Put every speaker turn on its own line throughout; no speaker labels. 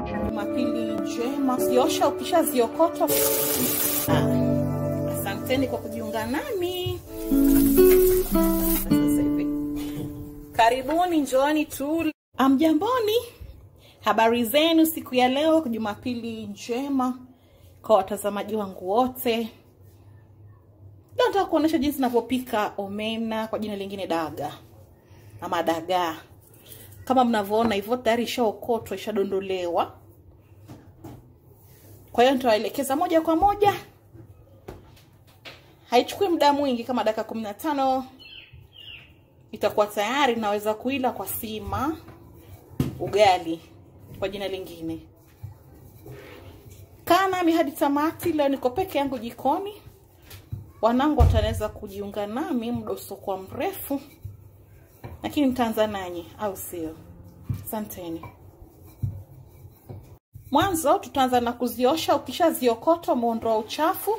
Jumapili njema. Siosha ukishaziokota. Asanteni kwa kujiunga nami. Karibuni, njooni tu. Amjamboni. Habari zenu siku ya leo, Jumapili njema kwa watazamaji wangu wote. Nataka kuonesha jinsi ninavyopika omena, kwa jina lingine daga ama dagaa. Kama mnavyoona hivyo tayari ishaokotwa, ishadondolewa. Kwa hiyo nitawaelekeza moja kwa moja. Haichukui muda mwingi, kama dakika 15 itakuwa tayari. Naweza kuila kwa sima, ugali kwa jina lingine. Kana mi hadi tamati. Leo niko peke yangu jikoni. Wanangu wataweza kujiunga nami muda usiokuwa mrefu, lakini mtaanza nanyi, au sio? Asanteni. Mwanzo tutaanza na kuziosha. Ukishaziokota muondoa uchafu.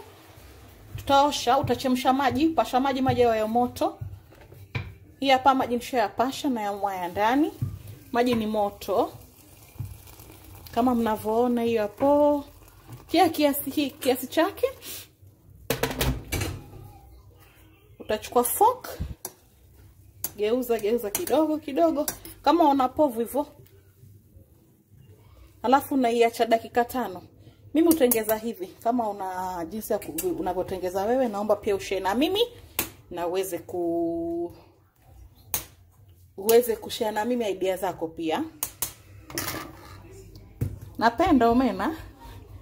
Tutaosha, utachemsha maji, pasha maji yawe moto. Hii hapa maji nishayapasha na yamwaya ndani. Maji ni moto. Kama mnavyoona hiyo hapo. Kiasi chake. Utachukua fork. Geuza kidogo kama una povu hivyo. Alafu unaiacha dakika 5. Mimi utengeza hivi. Kama una jinsi ya unavyotengeza wewe, naomba pia ushare na mimi na uweze kushare na mimi idea zako pia. Napenda omena,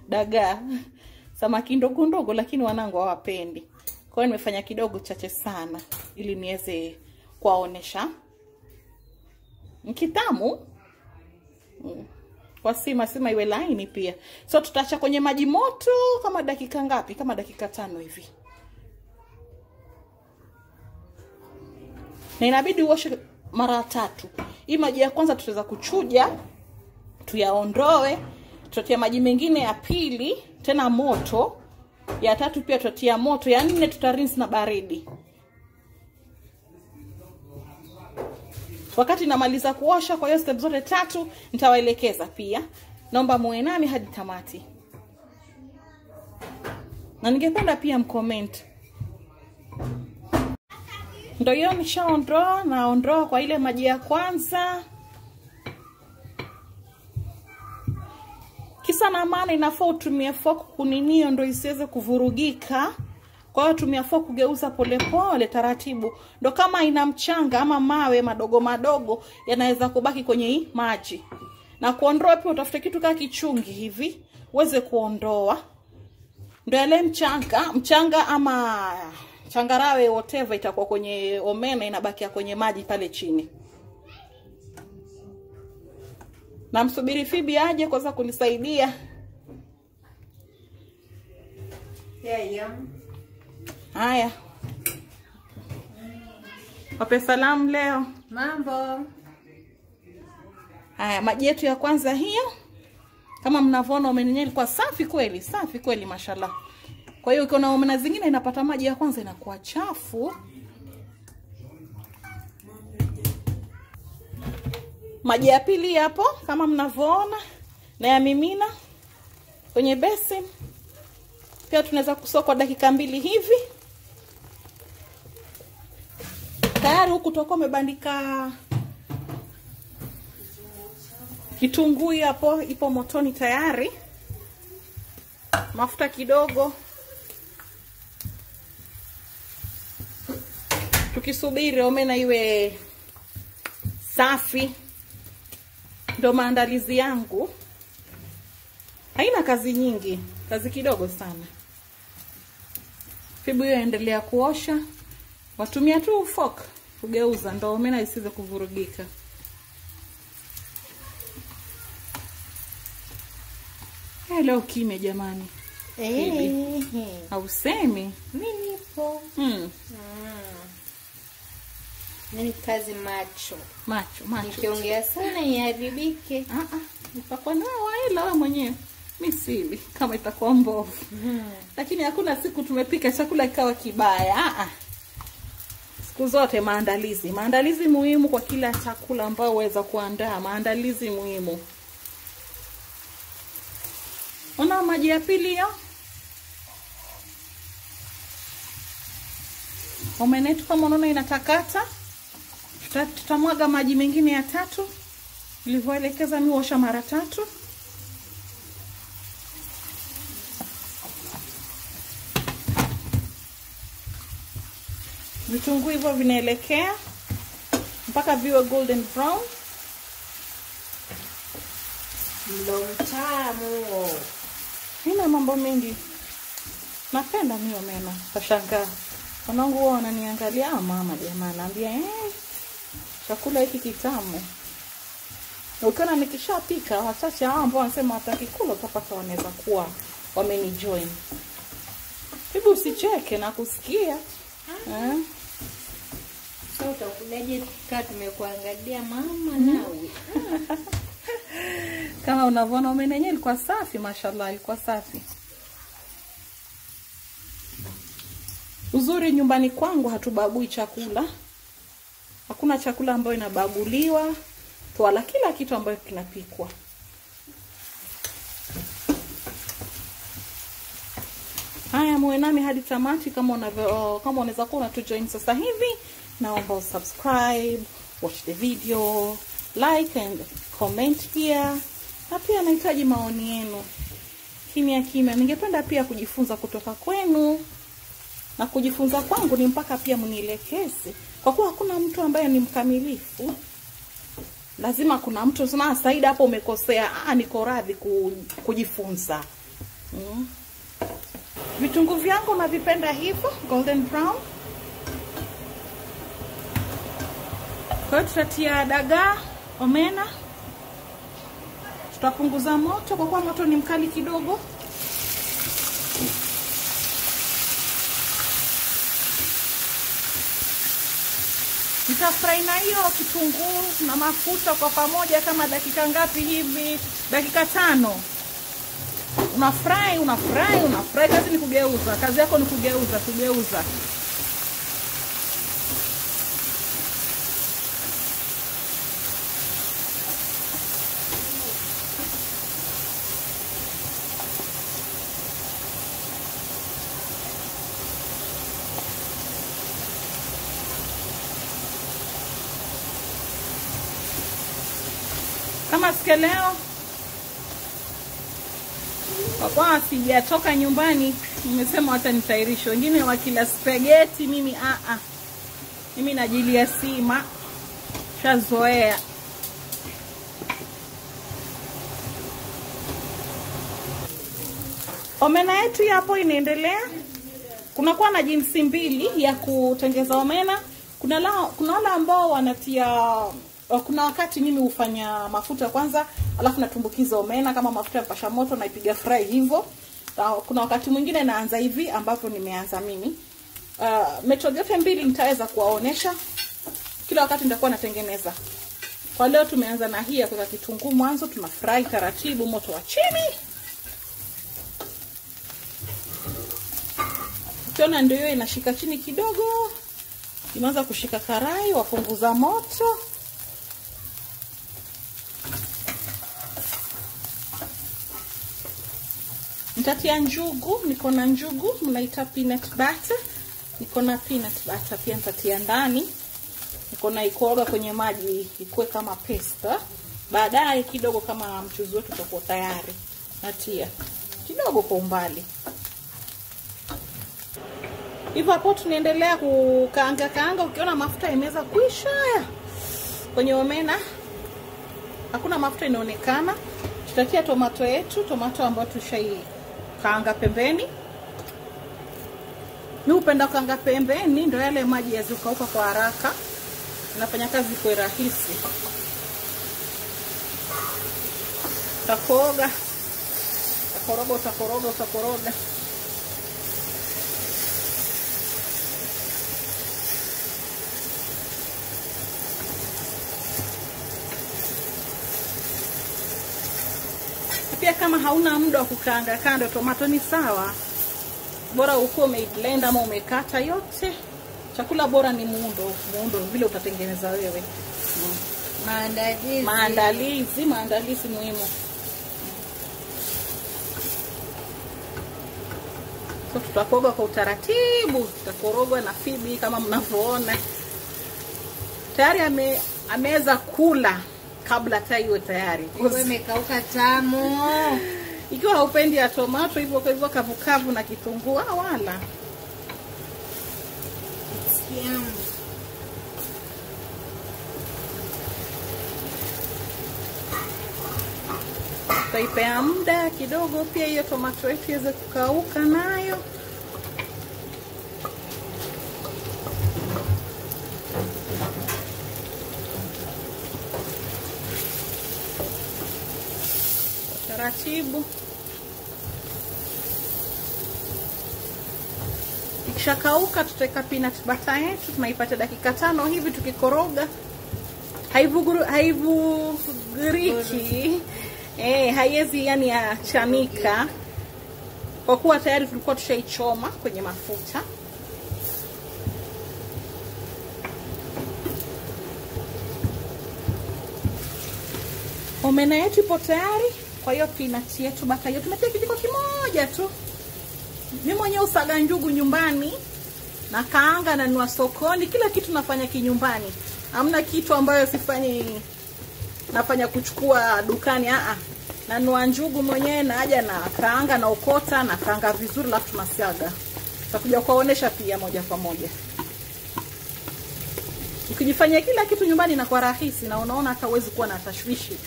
dagaa, samaki ndogo lakini wanangu hawapendi. Kwa hiyo nimefanya kidogo chache sana ili niweze kuwaonesha. Nkitamu. Kwa sima iwe laini pia. So tutaacha kwenye maji moto kama dakika ngapi? Kama dakika 5 hivi. Na inabidi uoshe mara 3. Hii maji ya kwanza tutaweza kuchuja, tuyaondoe, tutatia maji mengine ya pili tena moto, ya 3 pia tutatia moto, ya 4 tutarinse na baridi. Wakati namaliza kuosha, kwa hiyo step zote 3 nitawaelekeza pia. Naomba muwe nami hadi tamati. Na ningependa pia mcomment. Ndio hiyo naondoa kwa ile maji ya kwanza. Kisa na maana inafaa utumie fork kuninio ndio isiweze kuvurugika. Kwa hiyo tumia fork kugeuza polepole taratibu. Ndio kama ina mchanga ama mawe madogo yanaweza kubaki kwenye hii maji. Na kuondoa pia utafute kitu kama kichungi hivi uweze kuondoa. Ndio ile mchanga ama changarawe whatever itakuwa kwenye omena inabakia kwenye maji pale chini. Na msubiri Fibi aje kwanza kunisaidia.
Yeah.
Haya. Wape salamu leo.
Mambo.
Haya, maji yetu ya kwanza hiyo. Kama mnavyoona omena yenyewe ilikuwa safi kweli mashallah. Kwa hiyo ukiona omena zingine inapata maji ya kwanza inakuwa chafu. Maji ya pili hapo kama mnavyoona na ya mimina kwenye basin. Pia tunaweza kusokwa dakika 2 hivi. Tayari huku tutakuwa umebandika kitunguu hapo, ipo motoni tayari. Mafuta kidogo. Tukisubiri omena iwe safi. Ndio maandalizi yangu. Haina kazi nyingi, kazi kidogo sana. Fibu hiyo endelea kuosha. Watumia tu fork kugeuza ndio omena isize kuvurugika. Hello kime jamani. Hausemi?
Mimi nipo. Nini kazi macho. Nikiongea sana iharibike.
Utakuwa nao hela wewe mwenyewe. Mimi sili kama itakuwa mbovu. Lakini hakuna siku tumepika chakula kikawa kibaya. Siku zote maandalizi muhimu kwa kila chakula ambao uweza kuandaa, maandalizi muhimu. Ona maji ya pili ya omena yetu kama unaona inatakata. Tutamwaga maji mengine ya 3 nilivyoelekeza, mimi osha mara 3. Vitunguu hivyo vinaelekea mpaka viwe golden brown.
Mtamu.
Nina mambo mengi. Napenda mimi omena. Tashangaa. Wanangu wao wananiangalia, mama jamani, naambia chakula hiki kitamu. Na ukiona nikishapika, wachache hao ambao wanasema watakikula utapata wanaweza kuwa wamenijoin. Hebu usicheke na kusikia.
Sasa utakulaje tukaa tumekuangalia mama nawe?
Kama unavyoona omena yenyewe ilikuwa safi, mashallah, ilikuwa safi. Uzuri nyumbani kwangu hatubagui chakula. Hakuna chakula ambayo inabaguliwa. Twala kila kitu ambayo kinapikwa. Haya, muwe nami hadi tamati. Kama unaweza kuwa unatujoin sasa hivi, naomba usubscribe, watch the video, like and comment here. Na pia nahitaji maoni yenu. Kimya. Ningependa pia kujifunza kutoka kwenu. Na kujifunza kwangu ni mpaka pia mnielekeze. Kwa kuwa hakuna mtu ambaye ni mkamilifu. Lazima kuna mtu sema Saida hapo umekosea. Niko radhi kujifunza. Vitunguu vyangu navipenda hivyo, golden brown. Kwa hiyo tutatia dagaa, omena. Tutapunguza moto kwa kuwa moto ni mkali kidogo. Nitafry na hiyo kitunguu na mafuta kwa pamoja kama dakika ngapi hivi? Dakika 5. Unafry. Kazi ni kugeuza. Kazi yako ni kugeuza. Kama sikeleo kwa kuwa sijatoka nyumbani, nimesema hata nitairisho. Wengine wakila spaghetti, mimi najilia sima. Shazoea. Omena yetu hapo inaendelea. Kunakuwa na jinsi mbili ya kutengeza omena. Kuna wale ambao wanatia, kuna wakati mimi hufanya mafuta kwanza, alafu natumbukiza omena kama mafuta ya pasha moto na ipiga fry hivyo. Kuna wakati mwingine naanza hivi ambapo nimeanza mimi. Method yote mbili nitaweza kuwaonesha. Kila wakati nitakuwa natengeneza. Kwa leo tumeanza na hii ya kuweka kitunguu mwanzo, tuna fry taratibu moto wa chini. Ukiona ndio hiyo inashika chini kidogo, imeanza kushika karai, wapunguza moto. Nitatia njugu, niko na njugu, mnaita peanut butter. Niko na peanut butter pia nitatia ndani. Niko na ikooga kwenye maji ikuwe kama paste. Baadaye kidogo kama mchuzi wetu utakuwa tayari, natia kidogo kwa umbali. Hivyo hapo tunaendelea kukaanga. Ukiona mafuta imeweza kuisha kwenye omena, hakuna mafuta inaonekana, tutatia tomato yetu, tomato ambayo tushaikaanga pembeni. Mimi hupenda kaanga pembeni ndio yale maji yazikauka kwa haraka. Nafanya kazi kwa rahisi. Utakoroga. Pia kama hauna muda wa kukaanga kando tomato ni sawa. Bora uko umeblend ama umekata yote. Chakula bora ni muundo vile utatengeneza wewe. Maandalizi muhimu. So tutakoroga kwa utaratibu, tutakoroga na Fibi kama mnavyoona. Tayari ameweza kula kabla hata iwe tayari.
Iwe imekauka tamu.
Ikiwa haupendi ya tomato hivyo kwa hivyo kavukavu na kitunguu wala. Taipea muda kidogo pia hiyo tomato yetu iweze kukauka nayo. Taratibu. Ikishakauka tutaweka peanut butter yetu, tunaipata dakika 5 hivi tukikoroga. Haivuguriki. Haiwezi yani achanika. Kwa kuwa tayari tulikuwa tushaichoma kwenye mafuta. Omena yetu ipo tayari. Kwa hiyo peanut yetu baka yetu tumetia kijiko kimoja tu. Mimi mwenyewe usaga njugu nyumbani na kaanga na nunua sokoni, kila kitu nafanya kinyumbani. Hamna kitu ambayo sifanyi nafanya kuchukua dukani. Nanunua njugu mwenyewe na aja na kaanga na ukota na kaanga vizuri alafu tunasiaga. Tutakuja kuwaonesha pia moja kwa moja. Ukijifanyia kila kitu nyumbani na kwa rahisi na unaona hata uwezi kuwa na tashwishi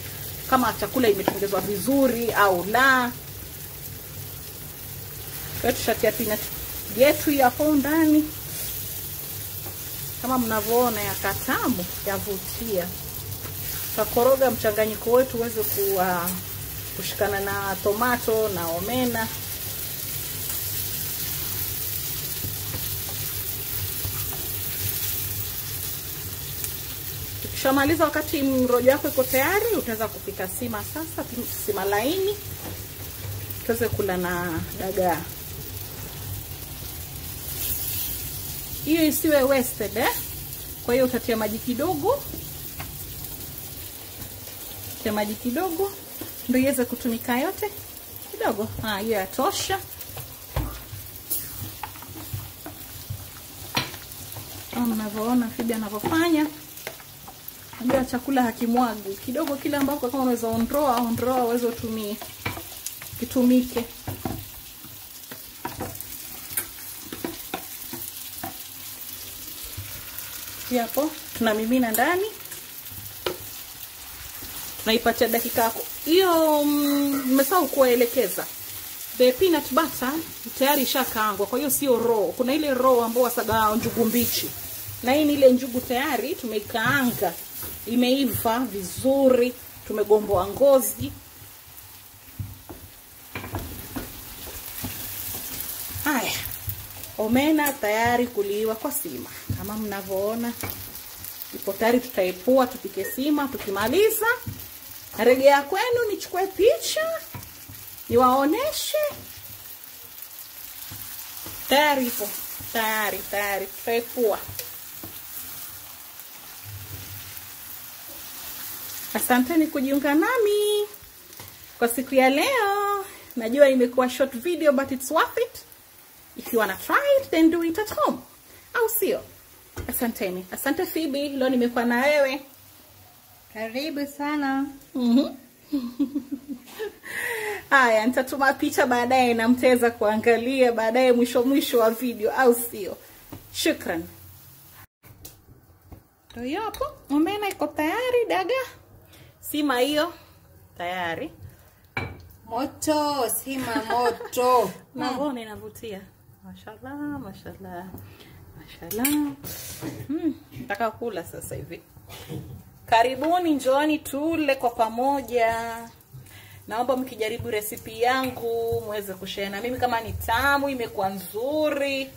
kama chakula imetengenezwa vizuri au la. Kwa tushatia peanut yetu hapo ndani. Kama mnavyoona ya katamu, yavutia. Tutakoroga mchanganyiko wetu uweze kushikana na tomato na omena. Tukishamaliza, wakati mrojo wako iko tayari, utaweza kupika sima sasa, sima laini. Tuweze kula na dagaa. Hiyo isiwe wasted Kwa hiyo utatia maji kidogo. Tia maji kidogo ndio iweze kutumika yote. Kidogo. Hiyo yatosha. Kama mnavyoona Fibi anavyofanya. Ndio chakula hakimwagi. Kidogo kile ambako kama unaweza ondoa uweze utumie. Kitumike. Hapo tunamimina ndani. Tunaipatia dakika yako. Hiyo nimesahau kuelekeza. The peanut butter tayari ishakaangwa, kwa hiyo sio raw. Kuna ile raw ambayo wasaga njugu mbichi. Na hii ni ile njugu tayari tumeikaanga. Imeiva vizuri, tumegomboa ngozi. Haya. Omena tayari kuliwa kwa sima. Kama mnavyoona ipo tayari, tutaipua tupike sima. Tukimaliza narejea kwenu nichukue picha niwaoneshe. Tayari ipo. Tayari tutaipua. Asanteni kujiunga nami kwa siku ya leo. Najua imekuwa short video but it's worth it. If you wanna try it, then do it at home. Au sio? Asanteni. Asante Fibi, leo nimekuwa na wewe.
Karibu sana.
Haya, nitatuma picha baadaye na mtaweza kuangalia baadaye mwisho wa video, au sio? Shukran. Ndio hapo, omena iko tayari, dagaa. Sima hiyo tayari.
Moto, sima moto.
Naona inavutia. Mashallah. Nataka kula sasa hivi. Karibuni, njooni tule kwa pamoja. Naomba mkijaribu resipi yangu muweze kushare na mimi kama ni tamu, imekuwa nzuri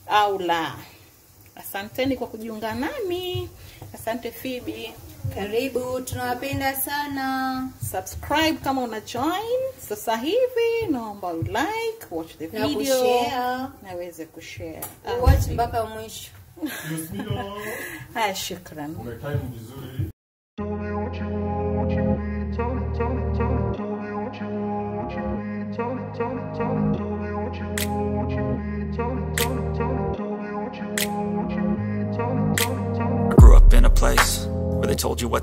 au la. Asanteni kwa kujiunga nami. Asante Fibi.
Karibu, tunawapenda sana.
Subscribe kama una join sasa hivi. Naomba like, watch the video
na kushare.
Naweze kushare.
Watch mpaka mwisho.
Bismillah.
Haya, shukran.
Umetime vizuri.
Tell me what you want, what you need. Tell me, tell me, tell me. Tell me what you want, what you need. Tell me, tell me, tell me. Tell me what you want, what you need. Tell me, tell me, tell me. Tell me what you want, what you need. Tell me, tell me, tell me.
I grew up in a place where they told you what